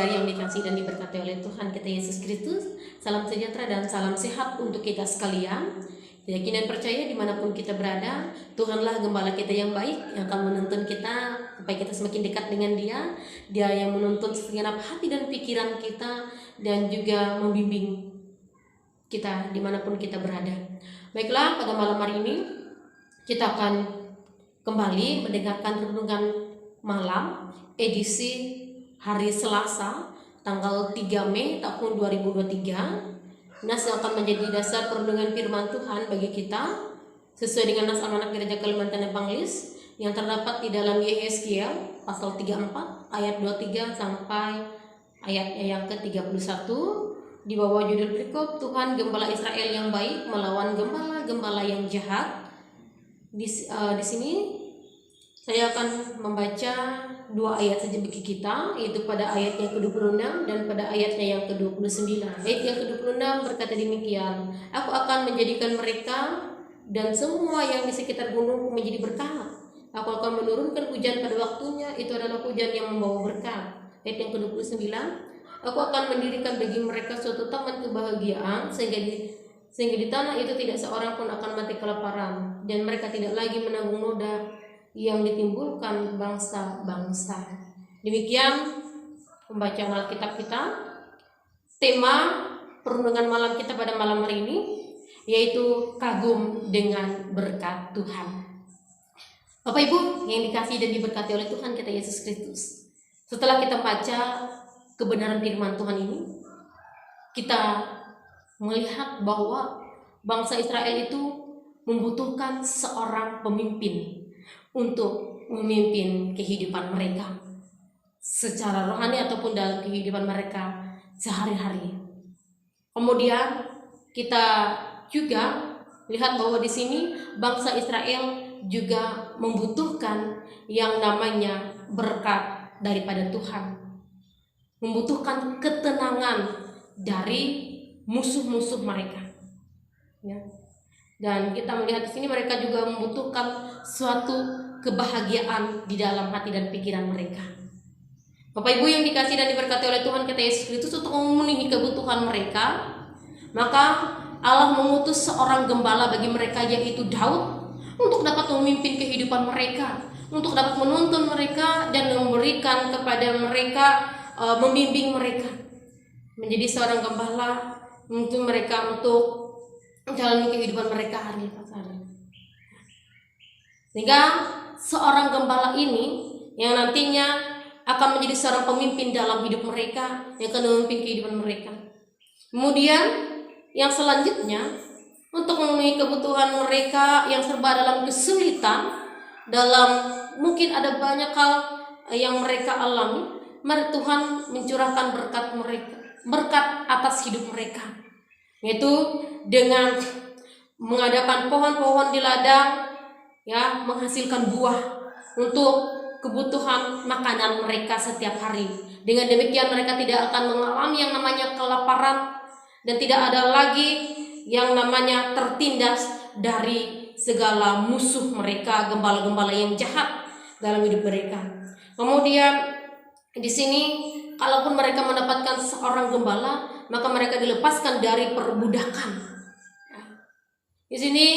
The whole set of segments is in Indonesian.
saudara yang dikasihi dan diberkati oleh Tuhan kita Yesus Kristus, salam sejahtera dan salam sehat untuk kita sekalian. Yakin dan percaya dimanapun kita berada, Tuhanlah gembala kita yang baik, yang akan menuntun kita supaya kita semakin dekat dengan Dia. Dia yang menuntun segenap hati dan pikiran kita, dan juga membimbing kita dimanapun kita berada. Baiklah, pada malam hari ini kita akan kembali mendengarkan renungan malam edisi hari Selasa tanggal 3 Mei tahun 2023. Nas yang akan menjadi dasar perundungan firman Tuhan bagi kita sesuai dengan nas Almanak Gereja Kalimantan Evangelis yang terdapat di dalam Yehezkiel pasal 34 ayat 23 sampai ayat yang ke-31 di bawah judul berikut Tuhan Gembala Israel yang baik melawan gembala-gembala yang jahat. Di sini saya akan membaca 2 ayat saja bagi kita, yaitu pada ayat yang ke-26 dan pada ayatnya yang ke-29. Ayat yang ke-26 berkata demikian, Aku akan menjadikan mereka dan semua yang di sekitar gunungku menjadi berkat. Aku akan menurunkan hujan pada waktunya, itu adalah hujan yang membawa berkat. Ayat yang ke-29, Aku akan mendirikan bagi mereka suatu taman kebahagiaan sehingga di tanah itu tidak seorang pun akan mati kelaparan, dan mereka tidak lagi menanggung noda yang ditimbulkan bangsa-bangsa. Demikian pembacaan Alkitab kita. Tema perundungan malam kita pada malam hari ini yaitu kagum dengan berkat Tuhan. Bapak Ibu yang dikasihi dan diberkati oleh Tuhan kita Yesus Kristus, setelah kita baca kebenaran firman Tuhan ini, kita melihat bahwa bangsa Israel itu membutuhkan seorang pemimpin untuk memimpin kehidupan mereka secara rohani ataupun dalam kehidupan mereka sehari-hari. Kemudian kita juga lihat bahwa di sini bangsa Israel juga membutuhkan yang namanya berkat daripada Tuhan, membutuhkan ketenangan dari musuh-musuh mereka. Ya. Dan kita melihat di sini mereka juga membutuhkan suatu kebahagiaan di dalam hati dan pikiran mereka. Bapak Ibu yang dikasihi dan diberkati oleh Tuhan kita Yesus Kristus, untuk memenuhi kebutuhan mereka, maka Allah mengutus seorang gembala bagi mereka, yaitu Daud, untuk dapat memimpin kehidupan mereka, untuk dapat menuntun mereka dan memberikan kepada mereka, membimbing mereka menjadi seorang gembala untuk mereka untuk menjalani kehidupan mereka hari hari. Sehingga seorang gembala ini yang nantinya akan menjadi seorang pemimpin dalam hidup mereka, yang akan memimpin kehidupan mereka. Kemudian yang selanjutnya, untuk memenuhi kebutuhan mereka yang serba dalam kesulitan, dalam mungkin ada banyak hal yang mereka alami, mari Tuhan mencurahkan berkat mereka, berkat atas hidup mereka, yaitu dengan mengadakan pohon-pohon di ladang, ya, menghasilkan buah untuk kebutuhan makanan mereka setiap hari. Dengan demikian mereka tidak akan mengalami yang namanya kelaparan, dan tidak ada lagi yang namanya tertindas dari segala musuh mereka, gembala-gembala yang jahat dalam hidup mereka. Kemudian di sini, kalaupun mereka mendapatkan seorang gembala, maka mereka dilepaskan dari perbudakan. Di sini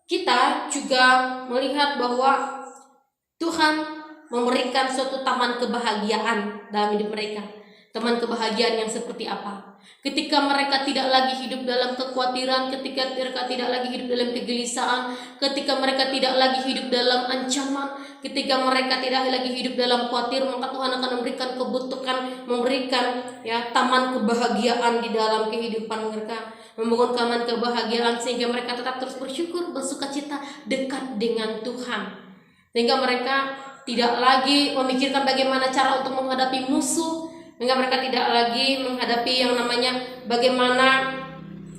kita juga melihat bahwa Tuhan memberikan suatu taman kebahagiaan dalam hidup mereka. Taman kebahagiaan yang seperti apa? Ketika mereka tidak lagi hidup dalam kekhawatiran, ketika mereka tidak lagi hidup dalam kegelisahan, ketika mereka tidak lagi hidup dalam ancaman, ketika mereka tidak lagi hidup dalam khawatir, maka Tuhan akan memberikan ya taman kebahagiaan di dalam kehidupan mereka, membangun taman kebahagiaan sehingga mereka tetap terus bersyukur, bersukacita, dekat dengan Tuhan. Sehingga mereka tidak lagi memikirkan bagaimana cara untuk menghadapi musuh, sehingga mereka tidak lagi menghadapi yang namanya bagaimana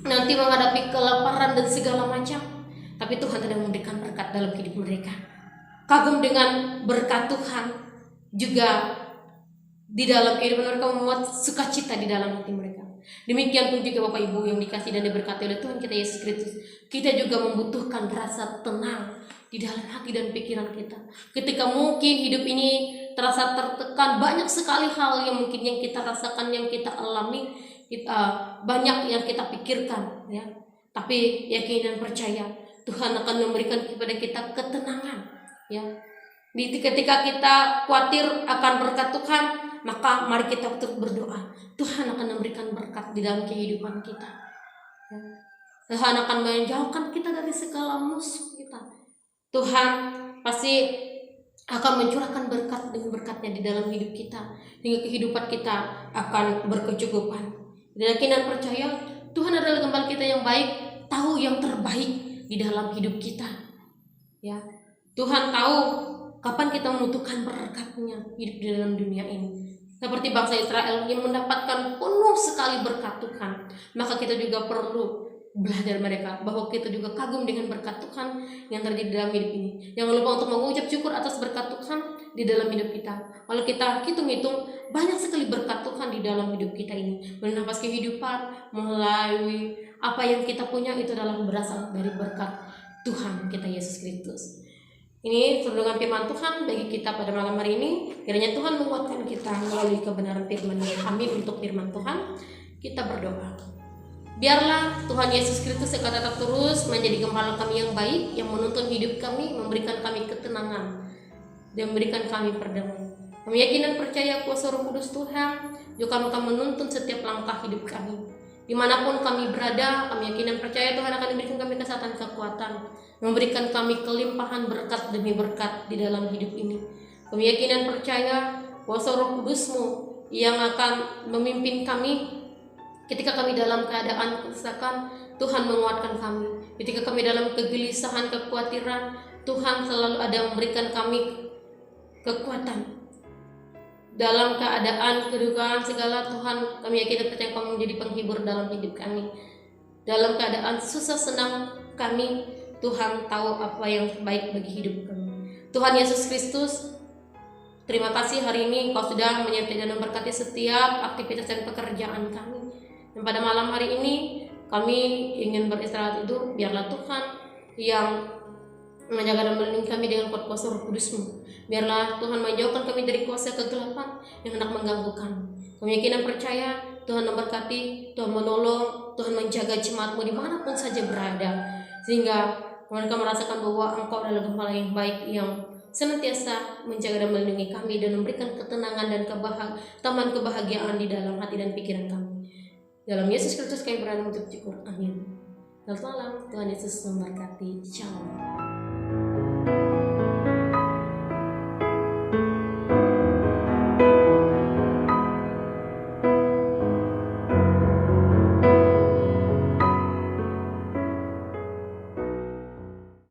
nanti menghadapi kelaparan dan segala macam. Tapi Tuhan sedang memberikan berkat dalam hidup mereka. Kagum dengan berkat Tuhan juga di dalam kehidupan mereka, membuat sukacita di dalam hati mereka. Demikian pun juga Bapak Ibu yang dikasihi dan diberkati oleh Tuhan kita Yesus Kristus, kita juga membutuhkan rasa tenang di dalam hati dan pikiran kita. Ketika mungkin hidup ini terasa tertekan, banyak sekali hal yang mungkin yang kita rasakan, yang kita alami, banyak yang kita pikirkan, ya. Tapi yakin dan percaya Tuhan akan memberikan kepada kita ketenangan, ya. Ketika kita khawatir akan berkat Tuhan, maka mari kita terus berdoa. Tuhan akan memberikan berkat di dalam kehidupan kita, ya. Tuhan akan menjauhkan kita dari segala musuh kita. Tuhan pasti akan mencurahkan berkat demi berkatnya di dalam hidup kita, hingga kehidupan kita akan berkecukupan. Yakin dan percaya Tuhan adalah gembala kita yang baik, tahu yang terbaik di dalam hidup kita, ya. Tuhan tahu kapan kita membutuhkan berkat-Nya hidup di dalam dunia ini. Seperti bangsa Israel yang mendapatkan penuh sekali berkat Tuhan, maka kita juga perlu belajar mereka bahwa kita juga kagum dengan berkat Tuhan yang terjadi dalam hidup ini. Jangan lupa untuk mengucap syukur atas berkat Tuhan di dalam hidup kita. Kalau kita hitung-hitung, banyak sekali berkat Tuhan di dalam hidup kita ini. Menapas kehidupan, melalui apa yang kita punya, itu adalah berasal dari berkat Tuhan kita Yesus Kristus. Ini renungan firman Tuhan bagi kita pada malam hari ini. Kiranya Tuhan menguatkan kita melalui kebenaran firman-Nya. Amin. Untuk firman Tuhan, kita berdoa. Biarlah Tuhan Yesus Kristus akan tetap terus menjadi gembala kami yang baik, yang menuntun hidup kami, memberikan kami ketenangan, dan memberikan kami perdamaian. Kami yakin dan percaya kuasa Roh Kudus Tuhan juga akan menuntun setiap langkah hidup kami. Dimanapun kami berada, kami yakin dan percaya Tuhan akan memberikan kami kesehatan, kekuatan, memberikan kami kelimpahan berkat demi berkat di dalam hidup ini. Kami yakin dan percaya kuasa Roh Kudus-Mu yang akan memimpin kami. Ketika kami dalam keadaan kesesakan, Tuhan menguatkan kami. Ketika kami dalam kegelisahan, kekhawatiran, Tuhan selalu ada memberikan kami kekuatan. Dalam keadaan kedukaan segala, Tuhan kami yakin dan percaya Kamu menjadi penghibur dalam hidup kami. Dalam keadaan susah senang kami, Tuhan tahu apa yang terbaik bagi hidup kami. Tuhan Yesus Kristus, terima kasih hari ini Kau sudah menyertai dan memberkati setiap aktivitas dan pekerjaan kami. Dan pada malam hari ini kami ingin beristirahat itu, biarlah Tuhan yang menjaga dan melindungi kami dengan kuasa Roh Kudus-Mu. Biarlah Tuhan menjauhkan kami dari kuasa kegelapan yang hendak mengganggu kami. Kami yakin dan percaya Tuhan memberkati, Tuhan menolong, Tuhan menjaga jemaat-Mu dimanapun saja berada, sehingga mereka merasakan bahwa Engkau adalah gembala yang baik, yang senantiasa menjaga dan melindungi kami dan memberikan ketenangan dan taman kebahagiaan di dalam hati dan pikiran kami. Dalam Yesus Kristus kami berdoa mengucap syukur. Amin. Selamat malam. Tuhan Yesus memberkati. Shalom.